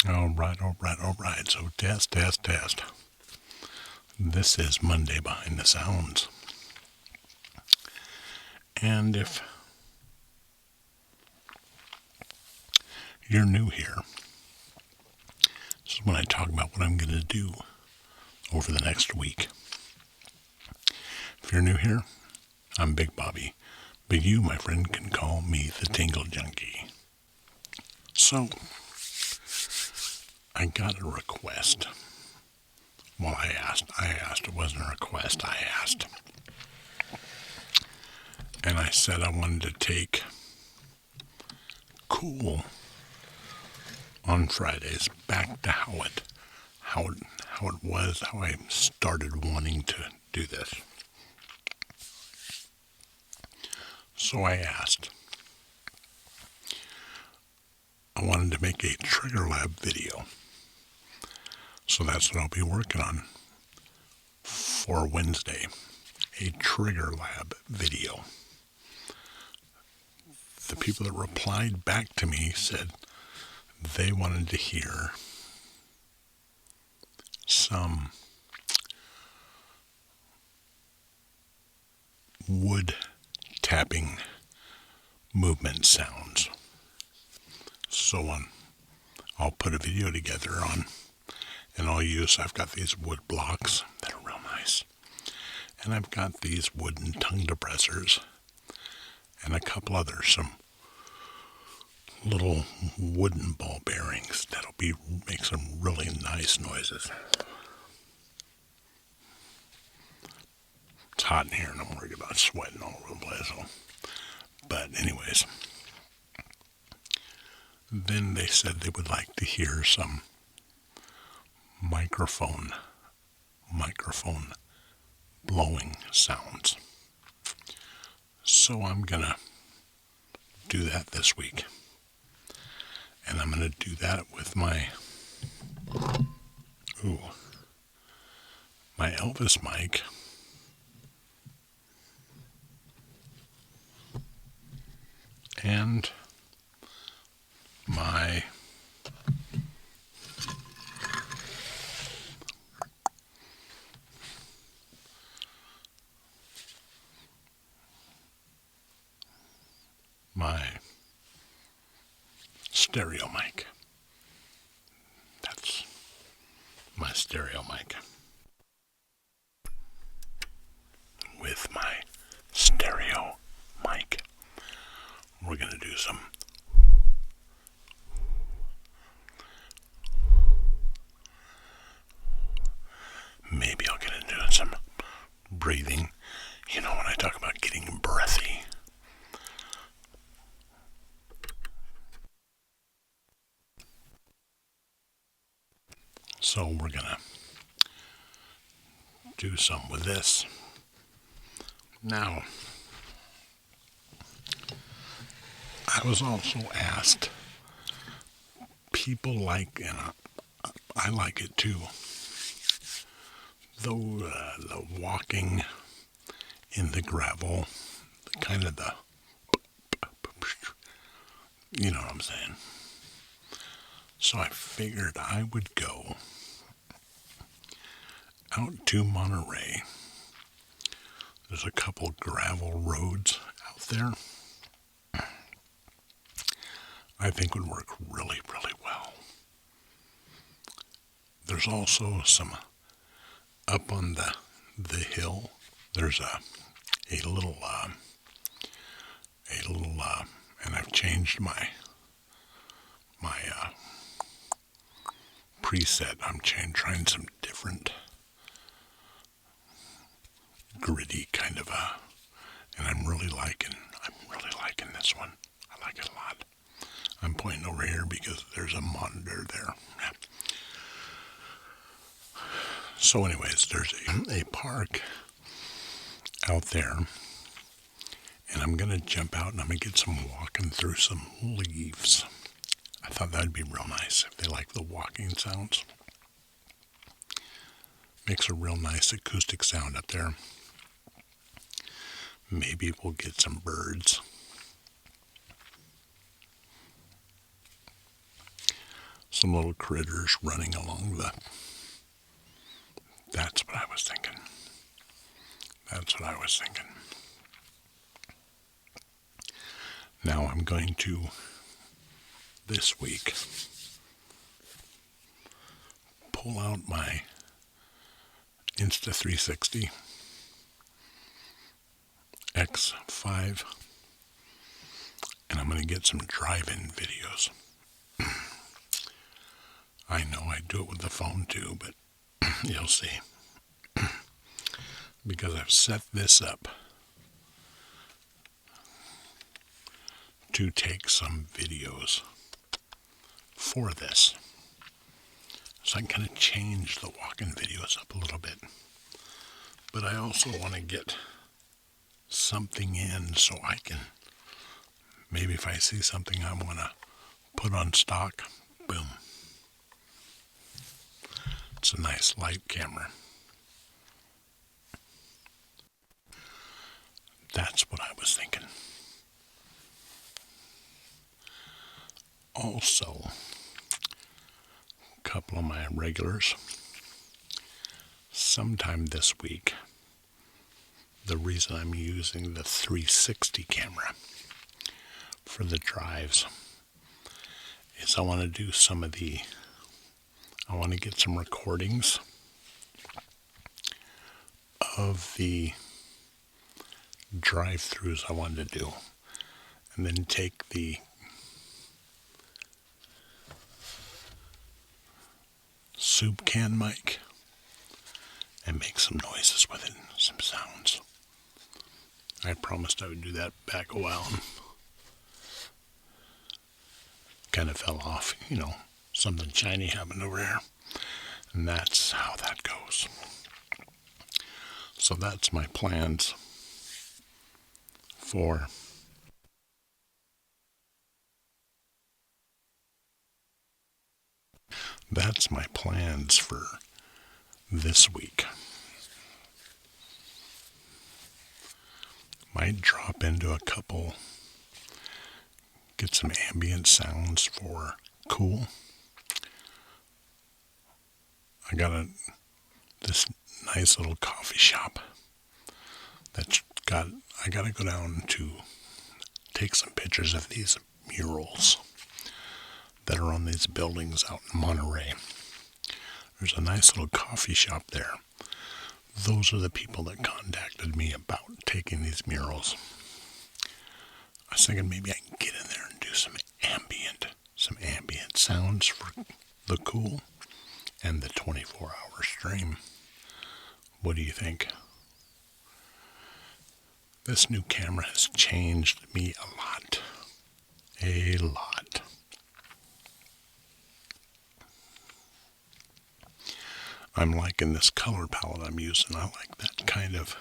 All right. So test. This is Monday Behind the Sounds. And if you're new here, this is when I talk about what I'm going to do over the next week. If you're new here, I'm Big Bobby, but you, my friend, can call me the Tingle Junkie. So, I got a request. Well, I asked. It wasn't a request, I asked. And I said I wanted to take KEWL on Fridays back to how it was, how I started wanting to do this. So I asked. I wanted to make a Trigger Lab video. So that's what I'll be working on for Wednesday. A Trigger Lab video. The people that replied back to me said they wanted to hear some wood tapping movement sounds. So I'll put a video together on, and I've got these wood blocks that are real nice. And I've got these wooden tongue depressors and a couple others, some little wooden ball bearings that'll make some really nice noises. It's hot in here and I'm worried about sweating all over the place. But anyways, then they said they would like to hear some microphone blowing sounds. So I'm gonna do that this week. And I'm gonna do that with my Elvis mic. And my stereo mic. That's my stereo mic. With my stereo mic, we're going to do some maybe I'll get into some breathing. You know, when I talk about getting breathy. So we're going to do some with this. Now, I was also asked, people like, and I like it too, the walking in the gravel, kind of the, you know what I'm saying. So I figured I would go out to Monterey. There's a couple gravel roads out there I think would work really, really well. There's also some up on the hill. There's a little, and I've changed my preset. I'm trying some different gritty kind of and I'm really liking this one. I like it a lot. I'm pointing over here because there's a monitor there. So anyways, there's a park out there, and I'm going to jump out and I'm going to get some walking through some leaves. I thought that would be real nice if they like the walking sounds. Makes a real nice acoustic sound up there. Maybe we'll get some birds. So some little critters running along the... That's what I was thinking. That's what I was thinking. Now I'm going to, this week, pull out my Insta360 X5, and I'm going to get some drive-in videos. I know I do it with the phone too, but you'll see. Because I've set this up to take some videos for this. So I'm going to change the walk-in videos up a little bit. But I also want to get something in so I can, maybe if I see something I want to put on stock, boom. It's a nice light camera. That's what I was thinking. Also, a couple of my regulars, sometime this week, the reason I'm using the 360 camera for the drives is I want to do I want to get some recordings of the drive-thrus I wanted to do, and then take the soup can mic and make some noises with it, some sounds. I promised I would do that back a while. Kind of fell off, something shiny happened over here. And that's how that goes. So that's my plans for this week. Might drop into a couple, get some ambient sounds for KEWL. I got this nice little coffee shop I got to go down to take some pictures of these murals that are on these buildings out in Monterey. There's a nice little coffee shop there. Those are the people that contacted me about taking these murals. I was thinking maybe I can get in there and do some ambient sounds for the KEWL and the 24-hour stream. What do you think? This new camera has changed me a lot. A lot. I'm liking this color palette I'm using. I like that kind of,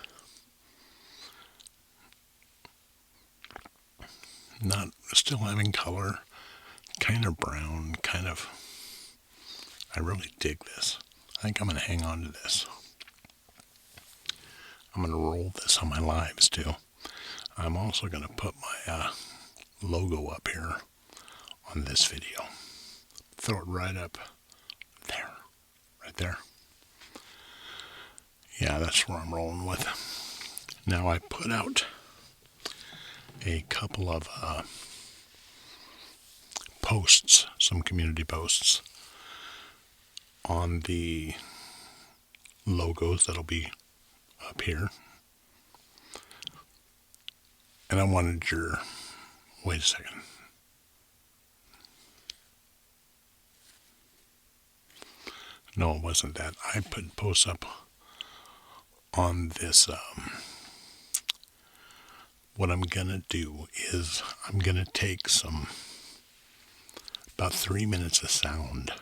not still having color, kind of brown, I really dig this. I think I'm going to hang on to this. I'm going to roll this on my lives too. I'm also going to put my logo up here on this video. Throw it right up there. Right there. Yeah, that's where I'm rolling with. Now I put out a couple of posts, some community posts on the logos that'll be up here. And I wanted wait a second. No, it wasn't that. I put posts up on this. What I'm going to do is I'm going to take about 3 minutes of sound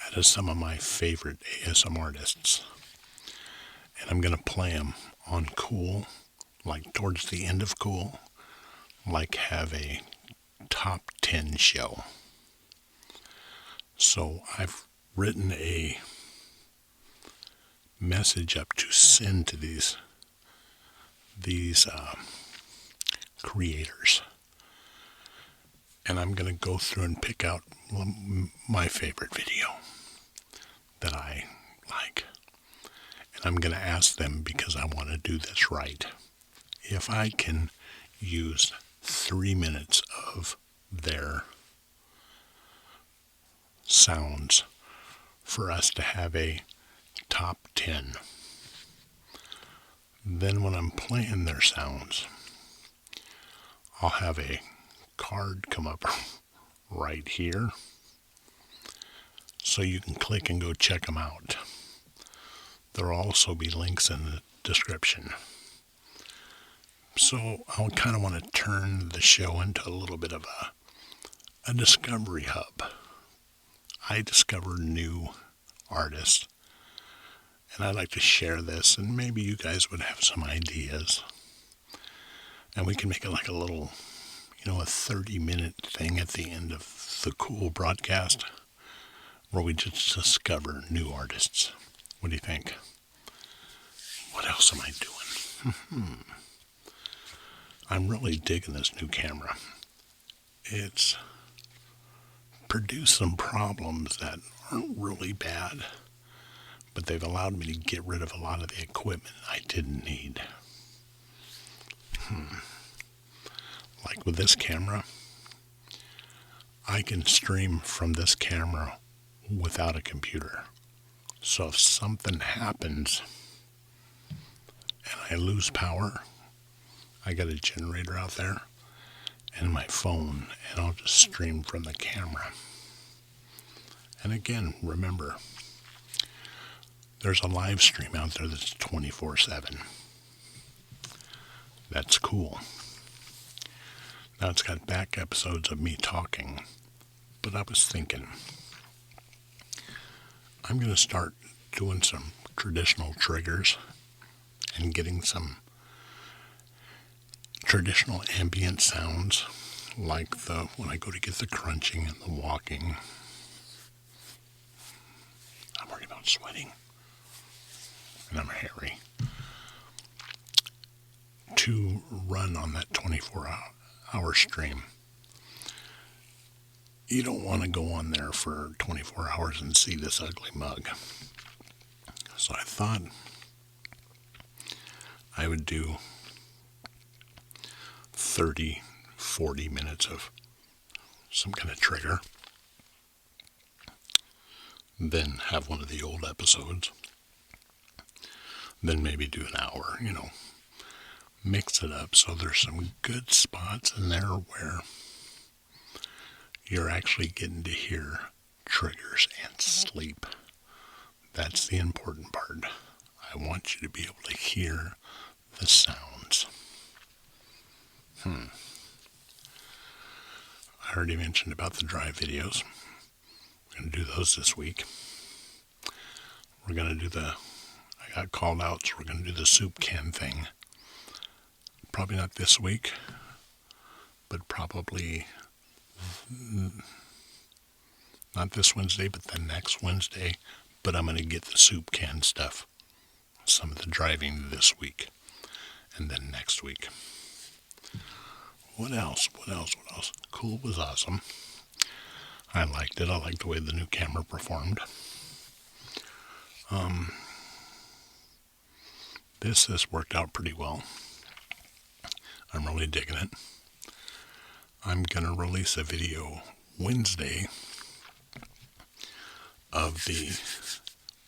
out of some of my favorite ASMR artists. And I'm going to play them on KEWL, like towards the end of KEWL, like have a top 10 show. So I've written a message up to send to these creators. And I'm going to go through and pick out my favorite video that I like. And I'm going to ask them because I want to do this right. If I can use 3 minutes of their sounds for us to have a top 10, then when I'm playing their sounds, I'll have a card come up right here so you can click and go check them out. There'll also be links in the description. So I kind of want to turn the show into a little bit of a discovery hub. I discover new artists, and I'd like to share this, and maybe you guys would have some ideas. And we can make it like a little, a 30-minute thing at the end of the KEWL broadcast where we just discover new artists. What do you think? What else am I doing? I'm really digging this new camera. It's produced some problems that aren't really bad, but they've allowed me to get rid of a lot of the equipment I didn't need. Like with this camera, I can stream from this camera without a computer. So if something happens and I lose power, I got a generator out there and my phone, and I'll just stream from the camera. And again, remember, there's a live stream out there that's 24/7. That's cool. Now it's got back episodes of me talking, but I was thinking, I'm going to start doing some traditional triggers and getting some traditional ambient sounds, like when I go to get the crunching and the walking. I'm worried about sweating, and I'm hairy. To run on that 24-hour stream. You don't want to go on there for 24 hours and see this ugly mug. So I thought I would do 30, 40 minutes of some kind of trigger. Then have one of the old episodes. Then maybe do an hour, mix it up so there's some good spots in there where you're actually getting to hear triggers and sleep. That's the important part. I want you to be able to hear the sounds. I already mentioned about the drive videos. We're going to do those this week. We're going to do I got called out, so we're going to do the soup can thing. Probably not this week, but probably not this Wednesday, but the next Wednesday. But I'm going to get the soup can stuff, some of the driving this week, and then next week. What else? KEWL was awesome. I liked it. I liked the way the new camera performed. This has worked out pretty well. I'm really digging it. I'm going to release a video Wednesday of the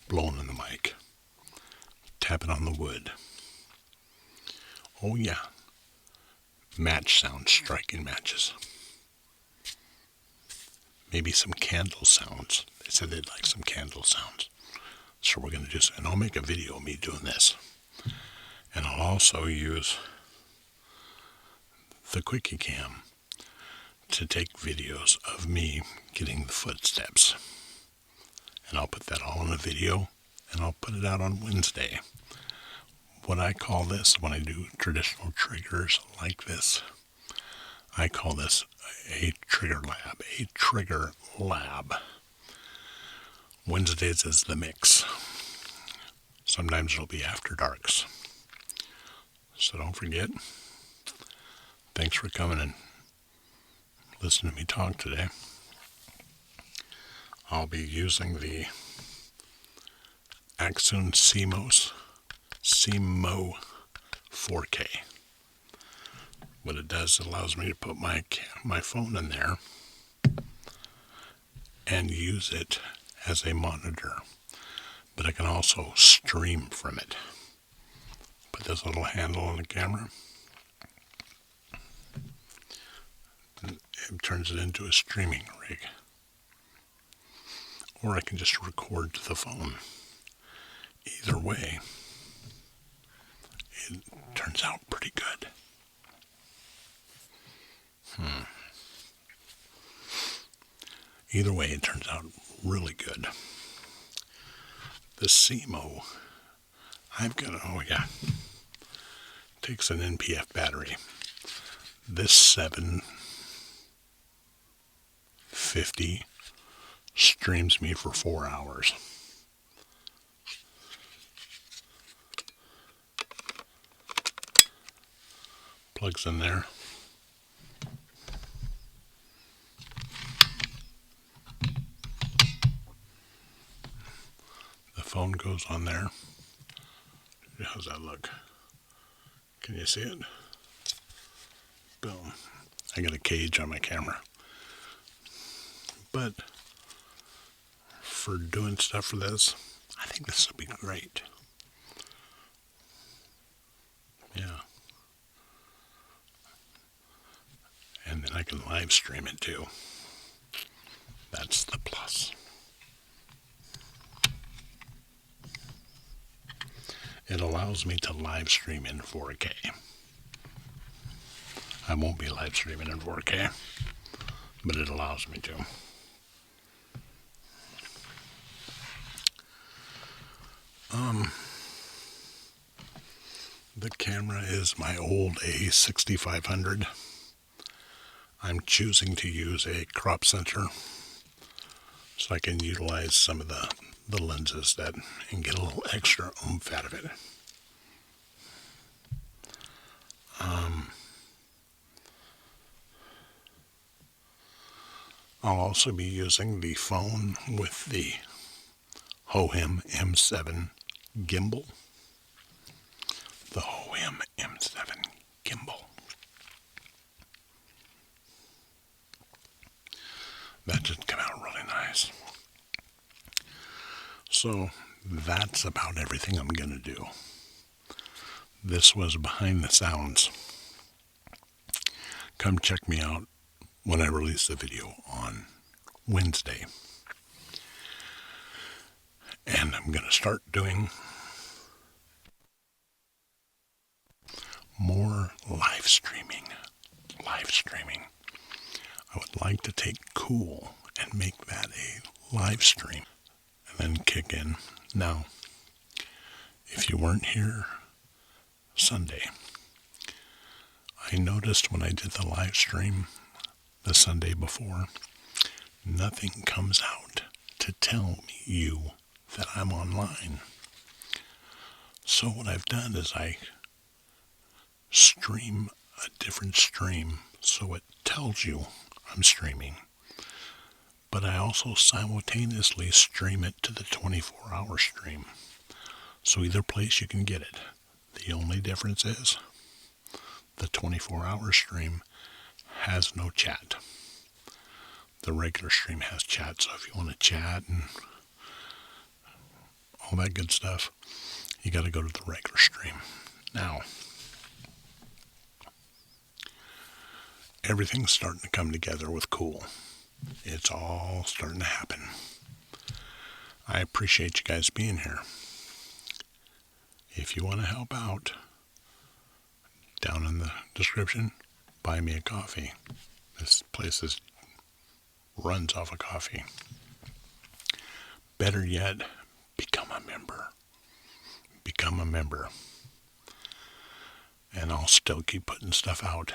blowing in the mic, tapping on the wood. Oh yeah, match sounds, striking matches. Maybe some candle sounds. They said they'd like some candle sounds. So we're going to and I'll make a video of me doing this. And I'll also use the Quickie Cam to take videos of me getting the footsteps. And I'll put that all in a video, and I'll put it out on Wednesday. What I call this, when I do traditional triggers like this, I call this a trigger lab. Wednesdays is the mix. Sometimes it'll be after darks. So don't forget. Thanks for coming and listening to me talk today. I'll be using the Axon CMO 4K. What it does, it allows me to put my phone in there and use it as a monitor. But I can also stream from it. Put this little handle on the camera. It turns it into a streaming rig. Or I can just record to the phone. Either way, it turns out pretty good. Either way, it turns out really good. The CMO, takes an NPF battery. This 750 streams me for 4 hours. Plugs in there. The phone goes on there. How's that look? Can you see it? Boom. I got a cage on my camera. But for doing stuff for this, I think this will be great. Yeah. And then I can live stream it too. That's the plus. It allows me to live stream in 4K. I won't be live streaming in 4K, but it allows me to. The camera is my old A6500. I'm choosing to use a crop sensor so I can utilize some of the lenses and get a little extra oomph out of it. I'll also be using the phone with the Hohem M7 gimbal. The Hohem M7 gimbal. That did come out really nice. So that's about everything I'm going to do. This was Behind the Sounds. Come check me out when I release the video on Wednesday. And I'm going to start doing more live streaming. I would like to take KEWL and make that a live stream and then kick in. Now, if you weren't here Sunday, I noticed when I did the live stream the Sunday before, nothing comes out to tell you that I'm online. So what I've done is I stream a different stream so it tells you I'm streaming. But I also simultaneously stream it to the 24-hour stream. So either place you can get it. The only difference is the 24-hour stream has no chat. The regular stream has chat, so if you want to chat and all that good stuff, you got to go to the regular stream. Now, everything's starting to come together with KEWL. It's all starting to happen. I appreciate you guys being here. If you want to help out, down in the description, buy me a coffee. This place runs off of coffee. Better yet, become a member. Become a member. And I'll still keep putting stuff out.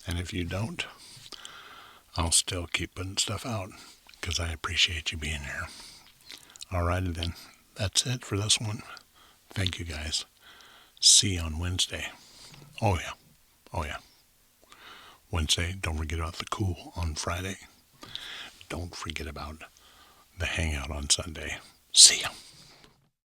And if you don't, I'll still keep putting stuff out because I appreciate you being here. Alrighty then. That's it for this one. Thank you guys. See you on Wednesday. Oh yeah. Wednesday, don't forget about the KEWL on Friday. Don't forget about the hangout on Sunday. See ya.